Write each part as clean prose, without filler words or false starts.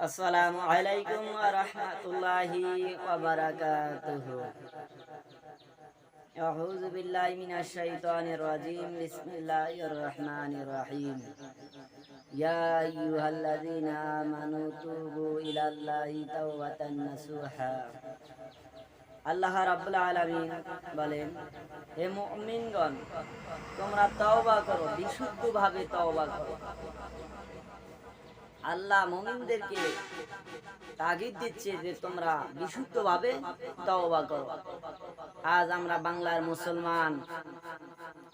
আসসালামু আলাইকুম ওয়া রাহমাতুল্লাহি ওয়া বারাকাতুহু। আউযু বিল্লাহি মিনাশ শাইতানির রাজীম। বিসমিল্লাহির রাহমানির রহিম। ইয়া আইয়ুহাল্লাযীনা আমানু তুবু ইলাল্লাহি তাওবাতান নাসুহা। আল্লাহ রাব্বুল আলামিন বলেন, হে মুমিনগণ, তোমরা তওবা করো, বিশুদ্ধভাবে তওবা করো। আল্লাহ মুমিনদেরকে তাগিদ দিচ্ছে যে তোমরা বিশুদ্ধভাবে তওবা করো। আজ আমরা বাংলার মুসলমান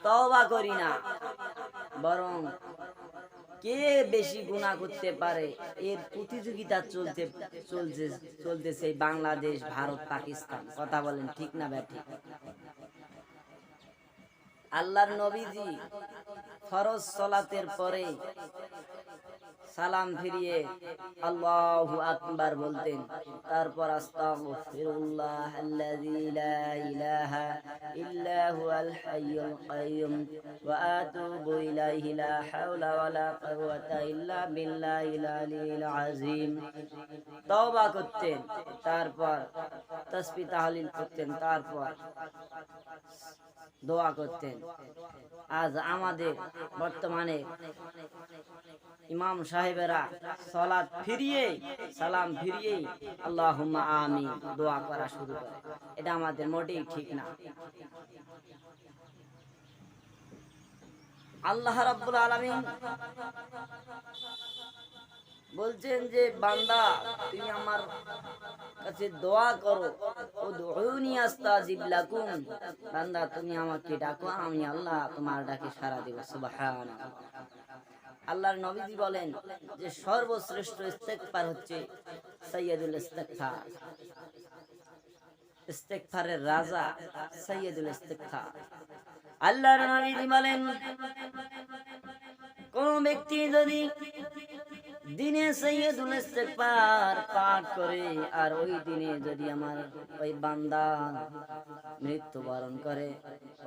তওবা করি না, বরং কে বেশি গুনাহ করতে পারে এর প্রতিযোগিতা চলতেছে বাংলাদেশ, ভারত, পাকিস্তান। কথা বলেন ঠিক না ব্যাঠিক? আল্লাহর নবীজি ফরজ সালাতের পরে সালাম ফিরিয়ে আল্লাহু আকবার বলতেন, তারপর আস্তাগফিরুল্লাহ আল্লাযী লা ইলাহা ইল্লা হুয়াল হাইয়ুল কাইয়্যুম ওয়া আতুবু ইলাইহি লা হাওলা ওয়া লা কুওয়াতা ইল্লা বিল্লাহিল আলিয়্যিল আযীম। তওবা করতেন, তারপর তাসবিহ তাহলিল করতেন, তারপর দোয়া করতেন। আজ আমাদের বর্তমানে ইমাম সাহেবেরা সালাত ফিরিয়ে সালাম ফিরিয়ে আল্লাহুম্মা আমিন দোয়া করা শুরু করে। এটা আমাদের মোটেই ঠিক না। আল্লাহ রাব্বুল আলামিন বলছেন যে বান্দা, তুমি আমার কাছে দোয়া করো, উদউনি আস্তাজিব লাকুম। বান্দা, তুমি আমাকে ডাকো, আমি আল্লাহ তোমার ডাকে সাড়া দেব। সুবহানাল্লাহ। আল্লাহর নবীজি বলেন যে সর্বশ্রেষ্ঠ ইস্তেগফার হচ্ছে সাইয়্যিদুল ইস্তিগফার। ইস্তেগফারের রাজা সাইয়্যিদুল ইস্তিগফার। আল্লাহর নবীজি বলেন, কোন ব্যক্তি যদি দিনে সাইয়্যিদুল ইস্তিগফার পাঠ করে আর ওই দিনে যদি আমার ওই বান্দা মৃত্যুবরণ করে,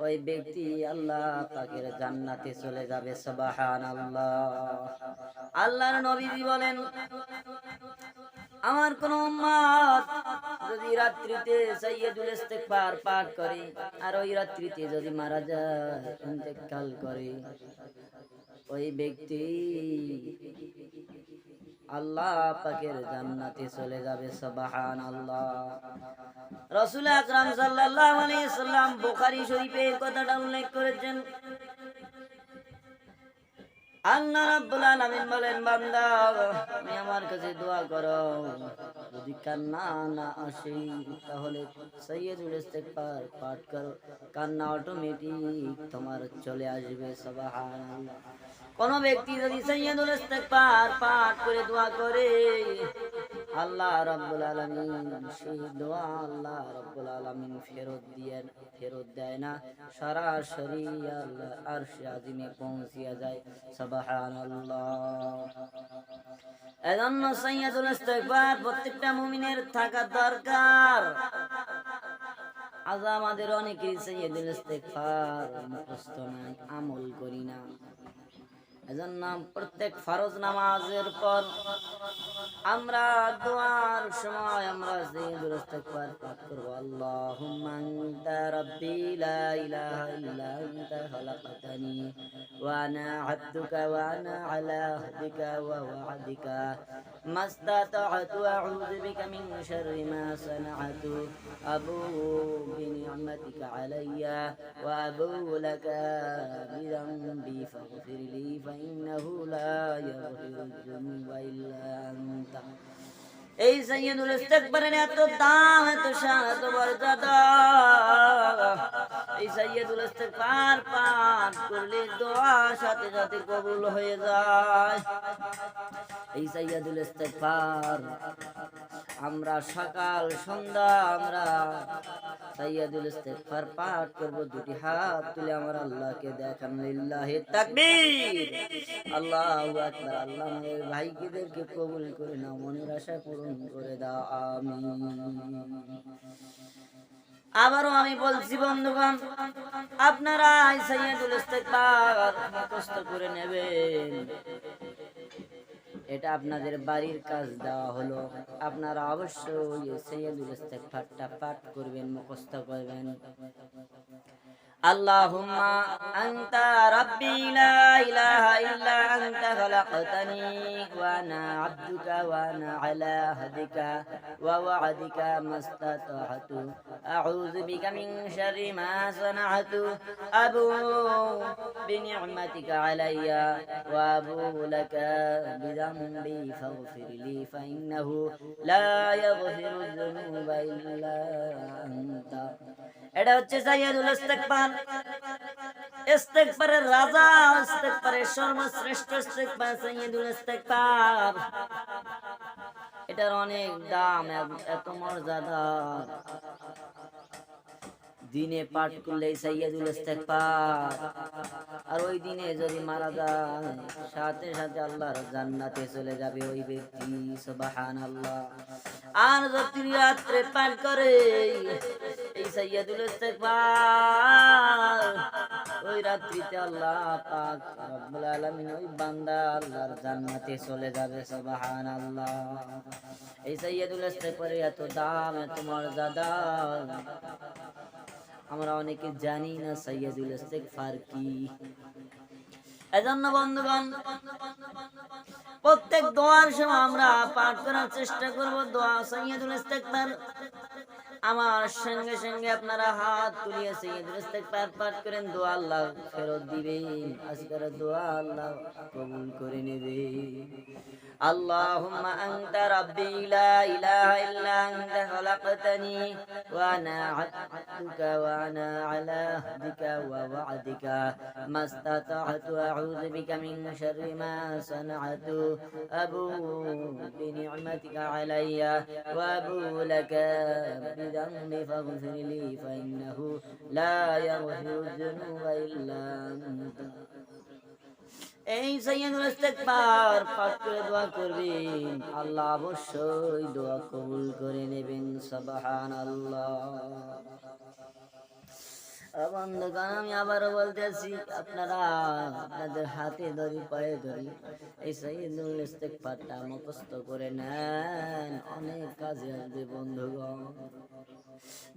ওই ব্যক্তি আল্লাহ পাকের জান্নাতে চলে যাবে। সুবহানাল্লাহ। আল্লাহর নবীজি বলেন, আমার কোন উম্মত যদি রাত্রিতে সাইয়্যিদুল ইস্তিগফার পাঠ করে আর ওই রাত্রিতে যদি মারা যায়, ইন্তেকাল করে, ওই ব্যক্তি আল্লাহ পাকের জান্নাতে চলে যাবে। সুবহানাল্লাহ। রাসূল আকরাম সাল্লাল্লাহু আলাইহি সাল্লাম বুখারী শরীফে এই কথাটা উল্লেখ করেছেন। আল্লাহ রাব্বুল আলামিন বলেন, বান্দা তুমি আমার কাছে দোয়া করো, যদি কান্না না আসে তাহলে সাইয়্যিদুল ইস্তিগফার পাঠ করো, কান্না অটোমেটিক তোমার চলে আসবে। সুবহানাল্লাহ। কোন ব্যক্তি যদি সাইয়্যিদুল ইস্তিগফার পাঠ করে দোয়া করে, আল্লাহ রাব্বুল আলামিন সেই দোয়া আল্লাহ রাব্বুল আলামিন ফেরত দেয় না, সরাসরি আল্লাহ আরশে আজিমে পৌঁছিয়া যায়। সুবহানাল্লাহ। এজন্য সাইয়্যিদুল ইস্তিগফার প্রত্যেকটা মুমিনের থাকা দরকার। আজ আমাদের অনেকেই সাইয়্যিদুল ইস্তিগফার মুখস্থ নাই, আমল করি না। এজন্য প্রত্যেক ফরজ নামাজের পর আমরা দোয়ার সময় আমরা সাইয়্যিদুল ইস্তিগফার পাঠ করব। আল্লাহুম্মা আনতা রাব্বি লা ইলাহা ইল্লা আনতা খালাকতানি ওয়া আনা আবদুকা ওয়া আনা আলা আহদিকা ওয়া ওয়া'দিকা মাস্তাতা'তু আ'উযু বিকা মিন শাররি মা সানা'তু আবুউ বিনি'মাতিকা আলাইয়া ওয়া আবুউ লাকা বিযামবি ফাগফিরলি ফাইন্নাহু লা ইয়াগফিরুয যুনুবা ইল্লা আনতা। এই সাইয়্যিদুল ইস্তিগফারের এত দাম, এত শান, এত মর্যাদা। এই সাইয়্যিদুল ইস্তিগফার পাঠ করলে দোয়া সাথে সাথে কবুল হয়ে যায়। এই সাইয়্যিদুল ইস্তিগফার আমরা সকাল সন্ধ্যা আমরা সাইয়্যিদুল ইস্তিগফার পাঠ করব। দুটি হাত তুলে আমার আল্লাহকে দেখান, লিল্লাহি তাকবীর, আল্লাহু আকবার। আল্লাহ আমাদের ভাইদেরকে কবুল করে নাও, মনের আশা পূরণ করে দাও, আমিন। আবারও আমি বলছি বন্ধুগণ, আপনারা সাইয়্যিদুল ইস্তিগফার মুখস্থ করে নেবেন। এটা আপনাদের বাড়ির কাজ দেওয়া হলো। আপনারা অবশ্যই সাইয়্যিদুল ইস্তিগফারটা পাঠ করবেন, মুখস্থ করবেন। اللهم أنت ربي لا إله إلا أنت خلقتني وأنا عبدك وأنا على عهدك ووعدك ما استطعت أعوذ بك من شر ما صنعت أبوء بنعمتك علي وأبوء لك بذنبي فاغفر لي فإنه لا يغفر الذنوب إلا أنت। এটা হচ্ছে সাইয়্যিদুল ইস্তিগফার। ইস্তিগফারের রাজা, ইস্তিগফারের সর্বশ্রেষ্ঠ ইস্তিগফার সাইয়্যিদুল ইস্তিগফার। এটার অনেক দাম, এত মর্যাদা। দিনে পাঠ করলে সাইয়্যিদুল ইস্তিগফার, আর ওই দিনে যদি মারা যায় সাথে সাথে আল্লাহর জান্নাতে চলে যাবে ওই ব্যক্তি। সুবহানাল্লাহ। আর যদি রাত্রে পাঠ করে এই সাইয়্যিদুল ইস্তিগফার, ওই রাত্রিতে আল্লাহ পাক রব্বুল আলামিন ওই বান্দা আল্লাহর জান্নাতে চলে যাবে। সুবহানাল্লাহ। এই সাইয়্যিদুল ইস্তিগফারের এত দাম, এত মর্যাদা, আমরা অনেকে জানি না সাইয়্যিদুল ইস্তিগফার কি। এজন্য বন্ধুগণ, প্রত্যেক দোয়ার সময় আমরা পাঠ করার চেষ্টা করব দোয়া সাইয়্যিদুল ইস্তিগফার। আমার সঙ্গে সঙ্গে আপনারা হাত তুলিয়ে সাইয়্যিদুল ইস্তিগফার পাঠ করেন, দোয়া আল্লাহ ফেরত দিবেন। আজকের দোয়া আল্লাহ কবুল করে নেবে। اللهم أنت ربي لا إله إلا أنت خلقتني وأنا عبدك وأنا على عهدك ووعدك ما استطعت أعوذ بك من شر ما صنعت أبوء بنعمتك علي وأبوء لك بذنبي فاغفر لي فإنه لا يغفر الذنوب إلا أنت। এই সাইয়্যিদুল ইস্তিগফার পাঠ করে দোয়া করবেন, আল্লাহ অবশ্যই দোয়া কবুল করে নেবেন। সুবহানাল্লাহ। বন্ধুগণ, আমি আবারও বলতেছি, আপনারা আপনাদের হাতে ধরি, পায়ে ধরি এই সাইয়্যিদুল ইস্তিগফারটা মুখস্থ করে নেন, অনেক কাজে আসবে বন্ধুগণ।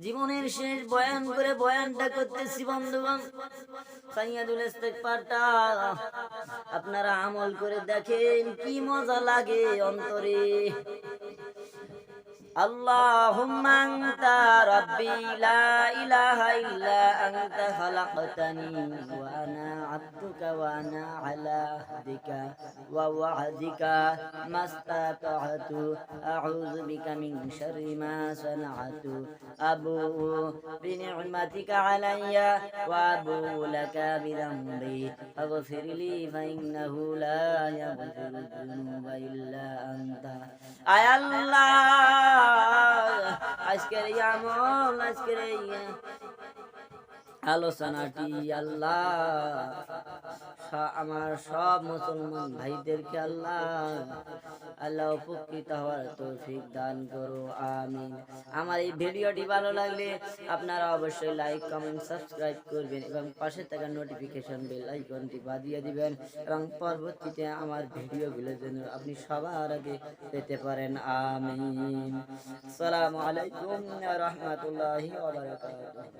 জীবনের শেষ বয়ান করে বয়ানটা করতেছি বন্ধুগণ। সাইয়্যিদুল ইস্তিগফারটা আপনারা আমল করে দেখেন, কি মজা লাগে অন্তরে। اللهم أنت ربي لا إله إلا أنت خلقتني وأنا عبدك وأنا على عهدك ووعدك ما استطعت أعوذ بك من شر ما صنعت أبوء بنعمتك علي وأبوء لك بذنبي فاغفر لي فإنه لا يغفر الذنوب إلا أنت। আয় আল্লাহ, আজকের এই আমল, আজকের এই আলোচনাটি আল্লাহ আমার সব মুসলমান ভাইদেরকে আল্লাহ উপকৃত হওয়ার তৌফিক দান করো, আমিন। আমার এই ভিডিওটি ভালো লাগলে আপনারা অবশ্যই লাইক, কমেন্ট, সাবস্ক্রাইব করবেন এবং পাশে থাকা নোটিফিকেশন বেল আইকনটি বাজিয়ে দিবেন এবং পরবর্তীতে আমার ভিডিওগুলো যেন আপনি সবার আগে পেতে পারেন, আমিন। আসসালামু আলাইকুম ওয়া রাহমাতুল্লাহি ওয়া বারাকাতুহু।